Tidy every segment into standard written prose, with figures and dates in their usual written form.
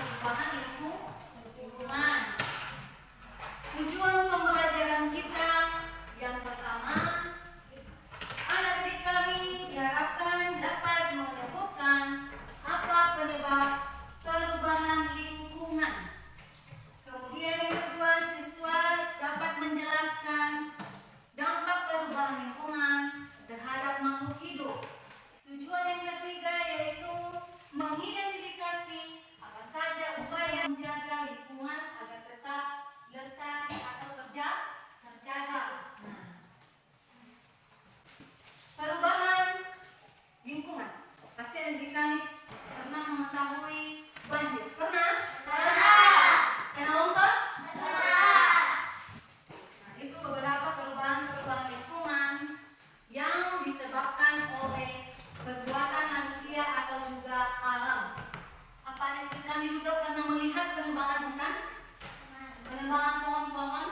perubahan lingkungan. Tujuan pembelajaran kita yang pertama, anak didik kami diharapkan dapat menemukan apa penyebab perubahan lingkungan. Kemudian yang kedua, siswa dapat menjelaskan dampak perubahan lingkungan terhadap makhluk hidup. Tujuan yang ketiga yaitu mengidentifikasi apa saja upaya menjaga lingkungan agar tetap lestari atau terjaga. Perubahan lingkungan. Pasti ada di kami pernah mengetahui banjir. Pernah? Kena longsor? Nah, itu beberapa perubahan lingkungan yang disebabkan oleh perbuatan manusia atau juga alam. Apa yang kami juga pernah melihat penebangan hutan? Penebangan pohon-pohon?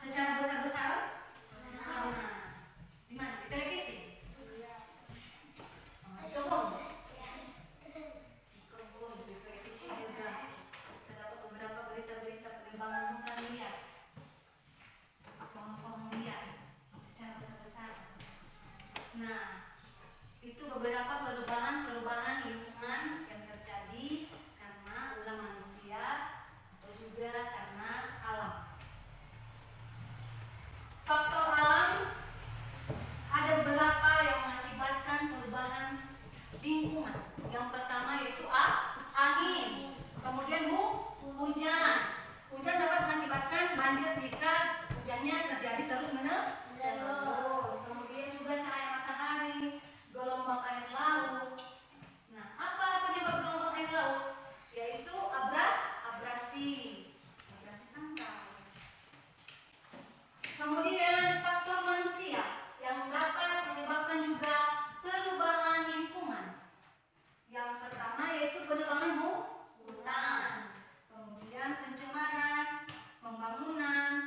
Secara besar-besar? Di mana? Di televisi? Kebun? Di televisi juga terdapat beberapa berita-berita penebangan hutan liar, pohon-pohon liar secara besar-besar. Nah, itu beberapa perubahan lingkungan yang terjadi karena ulah manusia atau juga karena alam. Faktor alam ada beberapa yang mengakibatkan perubahan lingkungan. Yang pertama yaitu angin, kemudian hujan. Hujan dapat mengakibatkan banjir jika hujannya terjadi terus-menerus. Kemudian juga cahaya matahari, gelombang air laut. Nah, apa penyebab gelombang air laut? Yaitu abrasi pantai. Kemudian faktor manusia yang dapat menyebabkan juga perubahan lingkungan. Yang pertama yaitu penebangan hutan, kemudian pencemaran, pembangunan,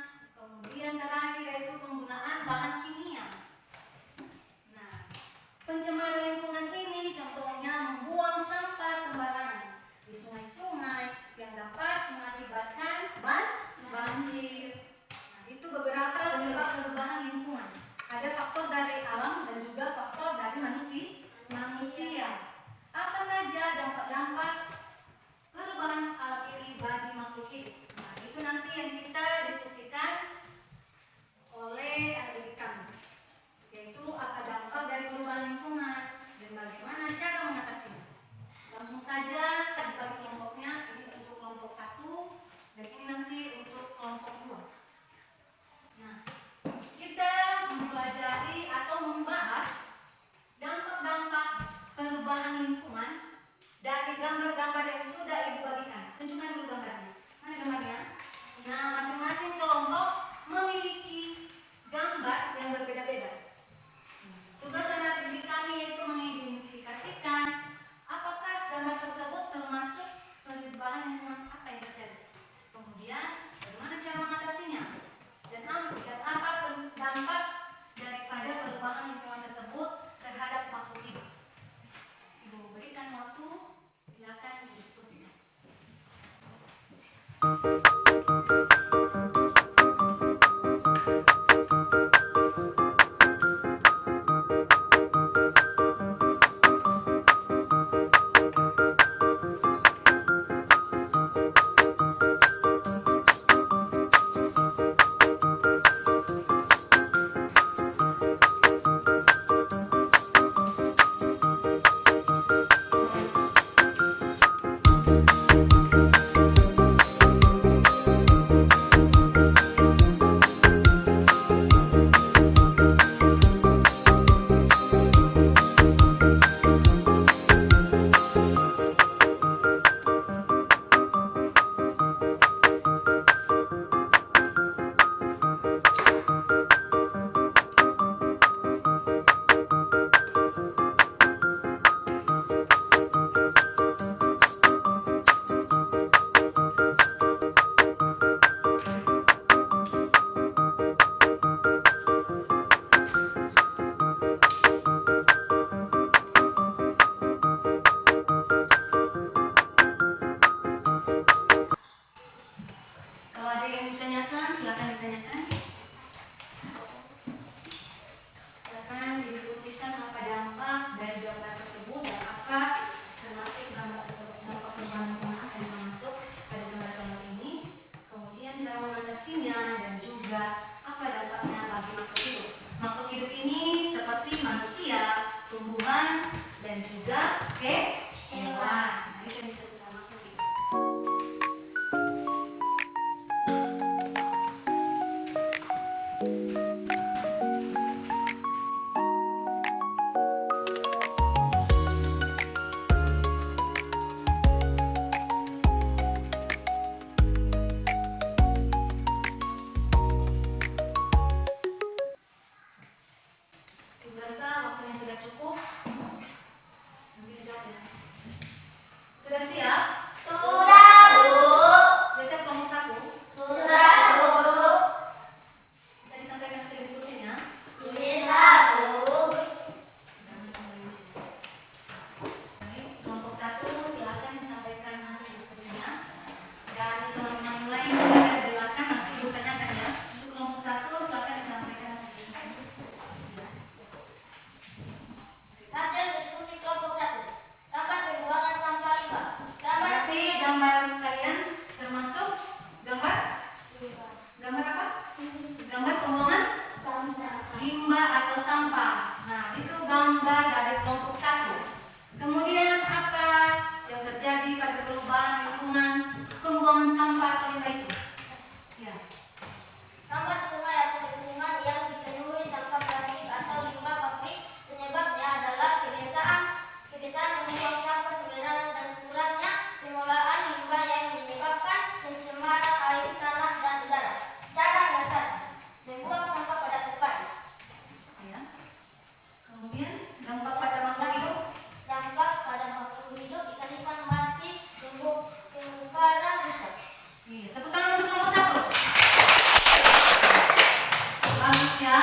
implementasinya dan juga apa dampaknya bagi makhluk hidup. Makhluk hidup ini seperti manusia, tumbuhan, dan juga hewan. Nah, itu yang disebut makhluk hidup. Rasa waktunya sudah cukup. Nanti dijawab ya. Sudah siap? Sudah, Bu. Sudah siap kelompok 1? Sudah, Bu. Bisa disampaikan hasil diskusinya? Bisa, Bu. Baik, kelompok 1 silakan disampaikan hasil diskusinya. Dan teman-teman yang lain juga dilakukan nanti ibu tanyakan ya. Untuk kelompok 1 silakan disampaikan hasil diskusinya. Hasil diskusi kelompok 1. Tempat pembuangan sampah limbah. Gambar Berarti gambar kalian termasuk gambar apa? Gambar pembuangan sampah. limbah atau sampah. Nah, itu gambar dari kelompok 1. Kemudian apa yang terjadi pada perubahan lingkungan pembuangan sampah atau limbah itu? Ya. Tempat sungai atau lingkungan yang dipenuhi sampah plastik atau limbah pabrik. Penyebabnya adalah kebiasaan membuang sampah sembarangan dan kurangnya pengolahan limbah yang menyebabkan pencemaran air, tanah, dan udara. Cara mengatasi: membuang sampah pada tempatnya. Ya. Kemudian dampak pada makhluk hidup. Dampak pada makhluk hidup ikan-ikan mati, terumbu-karang rusak. Iya, tepuk tangan untuk kelompok 1. Bagus ya.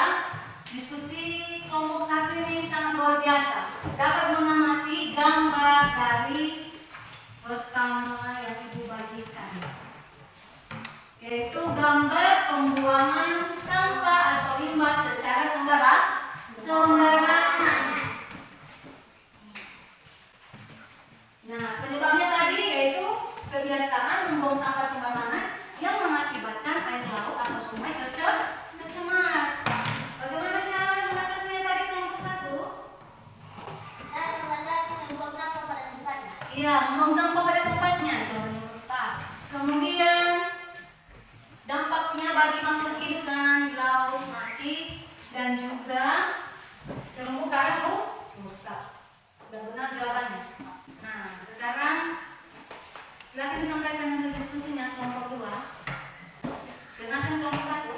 Diskusi kelompok 1 ini sangat luar biasa. Dapat mengamati gambar dari pertama yang ibu bagikan, yaitu gambar pembuangan sampah atau limbah secara sembarangan. Nah, penyebabnya tadi yaitu kebiasaan membuang sampah sembarangan yang mengakibatkan air laut atau sungai tercemar. Bagaimana cara mengatasinya tadi kelompok 1? Cara mengatasi membuang sampah pada tempatnya. Iya, membuang sampah pada tempatnya. Jawaban yang tepat. Kemudian dampaknya bagi makhluk hidup kan di laut mati dan juga terumbu karang rusak. Sudah benar jawabannya. Nah, sekarang silakan disampaikan hasil diskusinya kelompok 2. Dengarkan kelompok 1.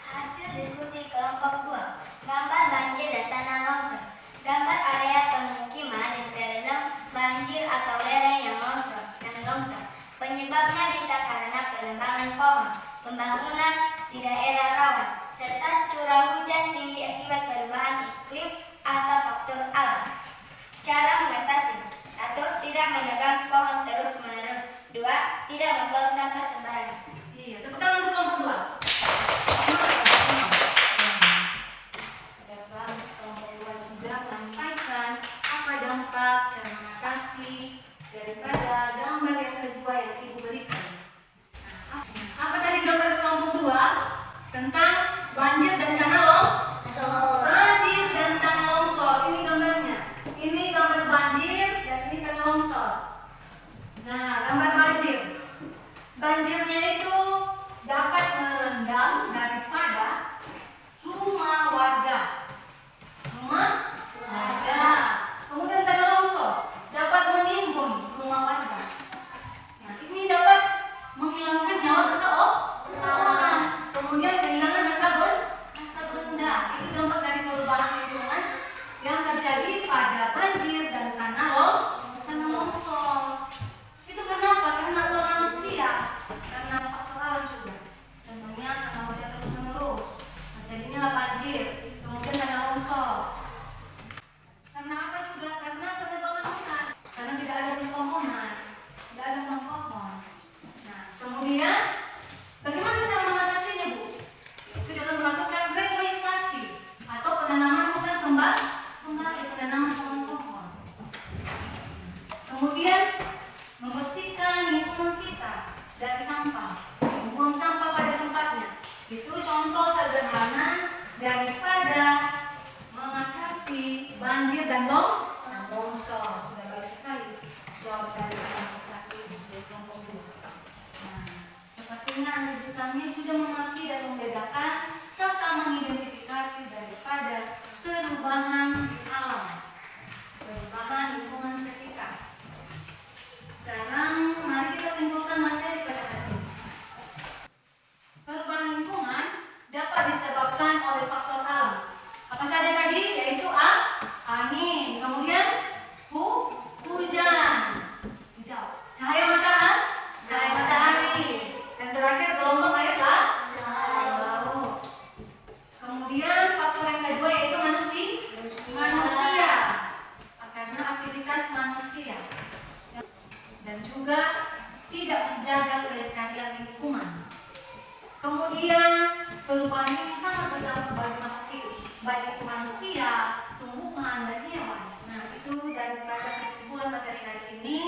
Hasil diskusi kelompok 2. Gambar banjir dan tanah longsor. Gambar area pemukiman yang terendam banjir atau lereng yang longsor. Penyebabnya bisa karena penebangan pohon, pembangunan di daerah rawan, serta curah hujan tinggi akibat perubahan iklim atau faktor alam. Cara mengatasi: 1. Tidak menebang pohon terus-menerus. 2. Tidak membuang sampah sembarangan. Iya, tepuk tangan untuk kelompok 2. Sudah bagus kelompok 2 juga menyampaikan apa dampak cara mengatasi daripada gambar yang kedua yang ibu berikan. Nah, apa tadi gambar kelompok 2? Tentang banjir dan tanah banjir dan tanah longsor. Ini gambarnya. Ini gambar banjir dan ini tanah longsor. Nah, gambar banjir. Banjirnya itu dapat merendam daripada rumah warga. Kemudian tanah longsor dapat menimbun rumah warga. Nah, ini dapat menghilangkan nyawa seseorang. Kemudian kehilangan harta daripada mengatasi banjir dan longsor. Sudah baik sekali jawab dari kelompok 1 dan kelompok 2. Nah, sepertinya adik kami sudah mengerti dan membedakan serta mengidentifikasi daripada perubahan alam, perubahan lingkungan sekitar. Sekarang mari kita simpulkan materi pada hari ini. Perubahan lingkungan dapat disebabkan oleh faktor alam. Apa saja tadi? Yaitu angin, kemudian hujan, hijau, cahaya matahari, dan terakhir gelombang air laut. Kemudian faktor yang kedua yaitu manusia, karena aktivitas manusia dan juga tidak menjaga kelestarian lingkungan. Kemudian perubahan ini sangat berdampak bagi makhluk hidup, baik itu manusia, tumbuhan, dan hewan. Nah, itu daripada kesimpulan materi hari ini.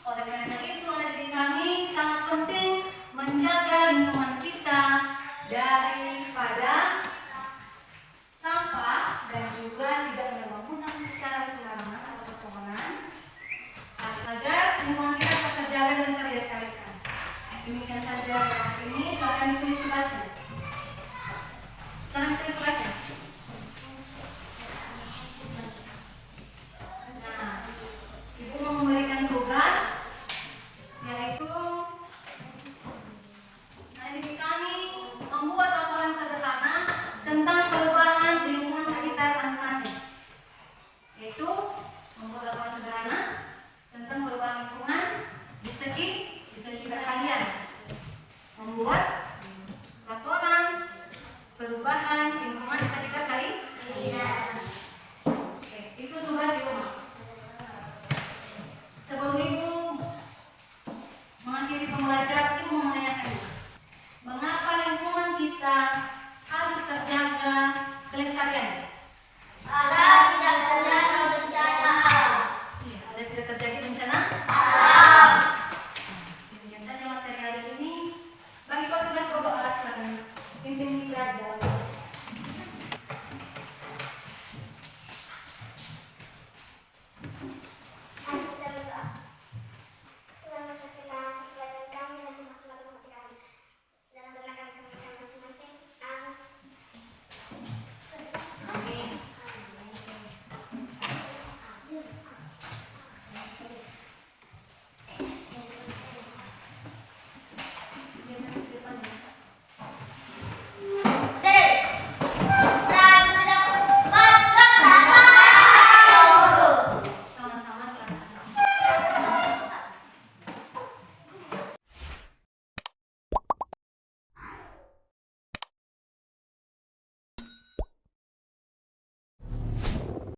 Oleh karena itu, adik kami sangat penting menjaga lingkungan kita daripada sampah dan juga tidak membangunkan secara sembarangan atau berpohonan agar lingkungan kita tetap terjaga dan terlestarikan. Demikian saja hari ini. Silakan ditulis tugasnya. Sekarang tulis tugasnya. Nah, Ibu mau memberikan tugas yaitu adik kami membuat laporan sederhana tentang perubahan lingkungan sekitar masing-masing. Yaitu membuat laporan sederhana tentang perubahan lingkungan di sekitar kalian. Membuat laporan perubahan lingkungan di sekitar kalian. Oke, itu tugas di rumah. Sebelum Ibu mengakhiri pembelajaran, Ibu mau menanyakan, mengapa lingkungan kita harus terjaga kelestarian?